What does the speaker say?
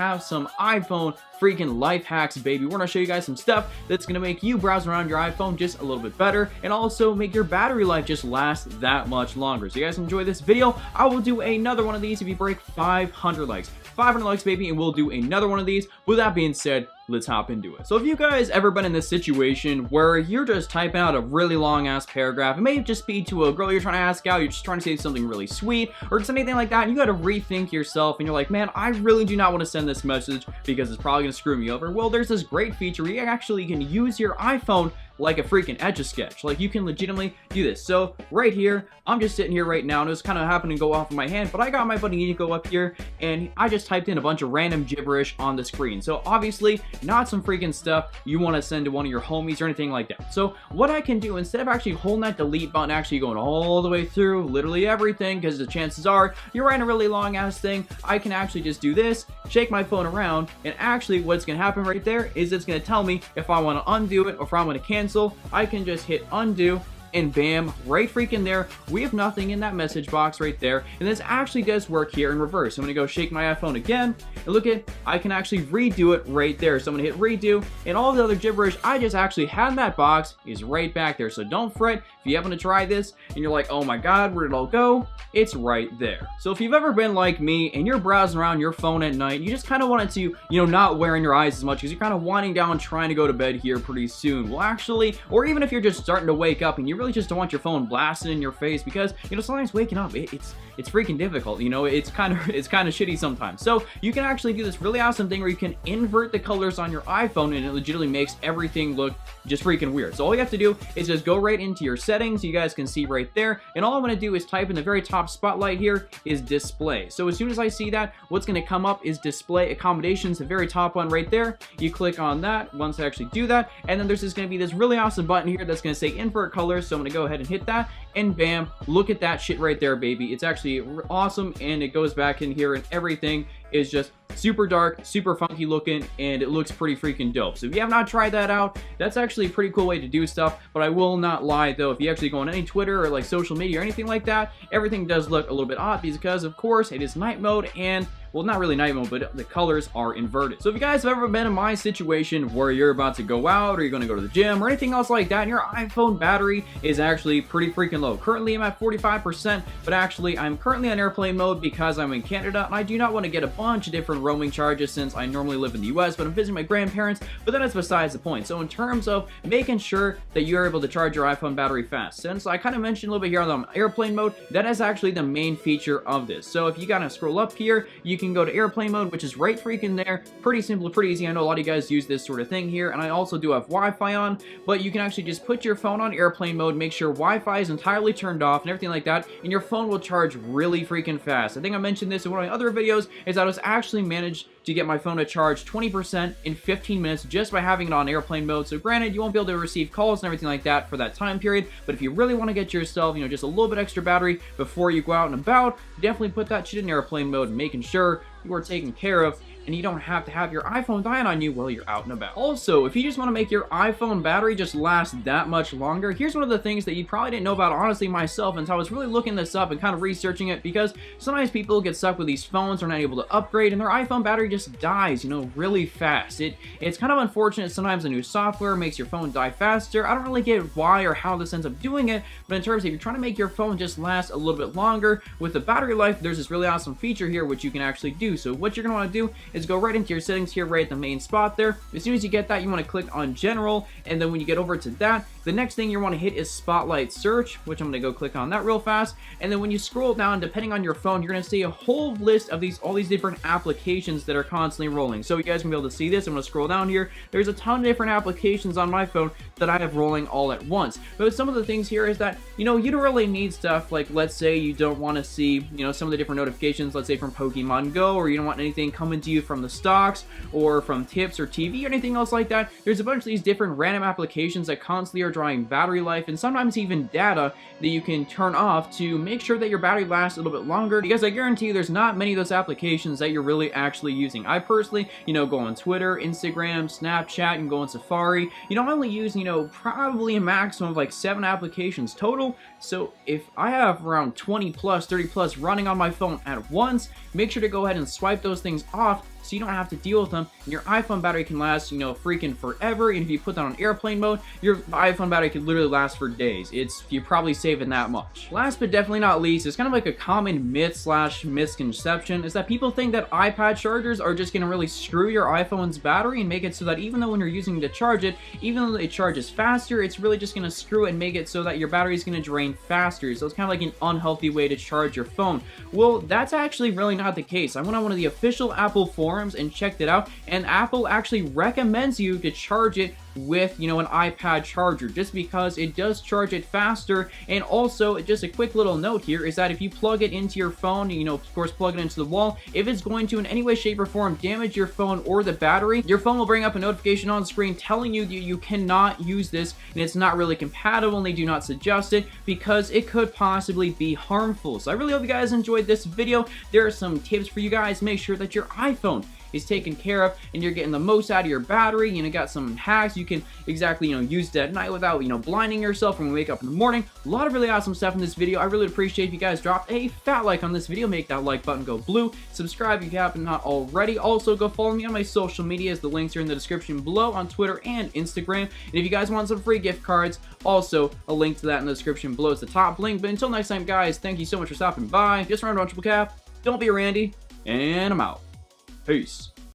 have some iPhone freaking life hacks, baby. We're gonna show you guys some stuff that's gonna make you browse around your iPhone just a little bit better and also make your battery life just last that much longer. So you guys enjoy this video, I will do another one of these if you break 500 likes. 500 likes, baby, and we'll do another one of these. With that being said, let's hop into it. So if you guys ever been in this situation where you're just typing out a really long ass paragraph, it may just be to a girl you're trying to ask out, you're just trying to say something really sweet or just anything like that, and you got to rethink yourself and you're like, man, I really do not want to send this message because it's probably gonna screw me over. Well, there's this great feature where you actually can use your iPhone like a freaking Etch-a-Sketch. Like, you can legitimately do this. So right here, I'm just sitting here right now and it was kind of happening to go off of my hand, but I got my buddy Nico up here and I just typed in a bunch of random gibberish on the screen. So obviously not some freaking stuff you want to send to one of your homies or anything like that. So what I can do, instead of actually holding that delete button, actually going all the way through literally everything, because the chances are you're writing a really long ass thing, I can actually just do this, shake my phone around, and actually what's gonna happen right there is it's gonna tell me if I want to undo it or if I want to cancel. I can just hit undo and bam, right freaking there, we have nothing in that message box right there. And this actually does work here in reverse. I'm gonna go shake my iPhone again and look at, I can actually redo it right there. So I'm gonna hit redo and all the other gibberish I just actually had in that box is right back there. So don't fret if you happen to try this and you're like, oh my god, where did it all go? It's right there. So if you've ever been like me and you're browsing around your phone at night, you just kind of wanted to, you know, not wearing your eyes as much because you're kind of winding down trying to go to bed here pretty soon. Well, actually, or even if you're just starting to wake up and you really just don't want your phone blasted in your face because, you know, sometimes waking up, it's freaking difficult, you know, it's kind of shitty sometimes. So you can actually do this really awesome thing where you can invert the colors on your iPhone and it legitimately makes everything look just freaking weird. So all you have to do is just go right into your settings, you guys can see right there, and all I'm going to do is type in the very top spotlight here is display. So as soon as I see that, what's going to come up is display accommodations, the very top one right there. You click on that once I actually do that, and then there's just going to be this really awesome button here that's going to say invert colors. So I'm going to go ahead and hit that, and bam, look at that shit right there, baby. It's actually awesome, and it goes back in here and everything is just super dark, super funky looking, and it looks pretty freaking dope. So if you have not tried that out, that's actually a pretty cool way to do stuff. But I will not lie though, if you actually go on any Twitter or like social media or anything like that, everything does look a little bit odd because of course it is night mode, and well, not really night mode, but the colors are inverted. So if you guys have ever been in my situation where you're about to go out or you're going to go to the gym or anything else like that and your iPhone battery is actually pretty freaking low. Currently I'm at 45%, but actually I'm currently on airplane mode because I'm in Canada and I do not want to get a bunch of different roaming charges since I normally live in the US, but I'm visiting my grandparents, but that's besides the point. So in terms of making sure that you're able to charge your iPhone battery fast, since I kind of mentioned a little bit here on the airplane mode, that is actually the main feature of this. So if you gotta scroll up here, you can go to airplane mode, which is right freaking there. Pretty simple, pretty easy. I know a lot of you guys use this sort of thing here, and I also do have Wi-Fi on, but you can actually just put your phone on airplane mode, make sure Wi-Fi is entirely turned off and everything like that, and your phone will charge really freaking fast. I think I mentioned this in one of my other videos, is that I was actually managed to get my phone to charge 20% in 15 minutes just by having it on airplane mode. So granted, you won't be able to receive calls and everything like that for that time period, but if you really want to get yourself, you know, just a little bit extra battery before you go out and about, definitely put that shit in airplane mode, making sure you are taken care of and you don't have to have your iPhone dying on you while you're out and about. Also, if you just want to make your iPhone battery just last that much longer, here's one of the things that you probably didn't know about, honestly, myself, until I was really looking this up and kind of researching it, because sometimes people get stuck with these phones, they're not able to upgrade, and their iPhone battery just dies, you know, really fast. It's kind of unfortunate. Sometimes the new software makes your phone die faster. I don't really get why or how this ends up doing it, but in terms of if you're trying to make your phone just last a little bit longer with the battery life, there's this really awesome feature here which you can actually do. So what you're going to want to do is go right into your settings here, right at the main spot there. As soon as you get that, you want to click on general, and then when you get over to that, the next thing you want to hit is spotlight search, which I'm going to go click on that real fast. And then when you scroll down, depending on your phone, you're going to see a whole list of all these different applications that are constantly rolling. So you guys can be able to see this. I'm going to scroll down here. There's a ton of different applications on my phone that I have rolling all at once. But some of the things here is that, you know, you don't really need stuff like, let's say you don't want to see, you know, some of the different notifications, let's say from Pokemon Go, or you don't want anything coming to you from the stocks or from tips or TV or anything else like that. There's a bunch of these different random applications that constantly are drawing battery life and sometimes even data that you can turn off to make sure that your battery lasts a little bit longer, because I guarantee you there's not many of those applications that you're really actually using. I personally, you know, go on Twitter, Instagram, Snapchat, and go on Safari. You know, I only use, you know, probably a maximum of like 7 applications total. So if I have around 20 plus, 30 plus running on my phone at once, make sure to go ahead and swipe those things off so you don't have to deal with them, and your iPhone battery can last, you know, freaking forever. And if you put that on airplane mode, your iPhone battery could literally last for days. You're probably saving that much. Last but definitely not least, it's kind of like a common myth slash misconception, is that people think that iPad chargers are just going to really screw your iPhone's battery and make it so that even though when you're using it to charge it, even though it charges faster, it's really just going to screw it and make it so that your battery is going to drain faster. So it's kind of like an unhealthy way to charge your phone. Well, that's actually really not the case. I went on one of the official Apple forums and checked it out, and Apple actually recommends you to charge it with, you know, an iPad charger, just because it does charge it faster. And also, just a quick little note here is that if you plug it into your phone, you know, of course, plug it into the wall, if it's going to in any way, shape, or form damage your phone or the battery, your phone will bring up a notification on screen telling you that you cannot use this and it's not really compatible, and they do not suggest it because it could possibly be harmful. So I really hope you guys enjoyed this video. There are some tips for you guys. Make sure that your iPhone is taken care of and you're getting the most out of your battery. You know, got some hacks you can exactly, you know, use it at night without, you know, blinding yourself when you wake up in the morning. A lot of really awesome stuff in this video. I really appreciate if you guys drop a fat like on this video. Make that like button go blue. Subscribe if you haven't not already. Also, go follow me on my social medias. The links are in the description below on Twitter and Instagram. And if you guys want some free gift cards, also a link to that in the description below is the top link. But until next time, guys, thank you so much for stopping by. Just remember, Triple Cap, don't be a Randy, and I'm out. Peace.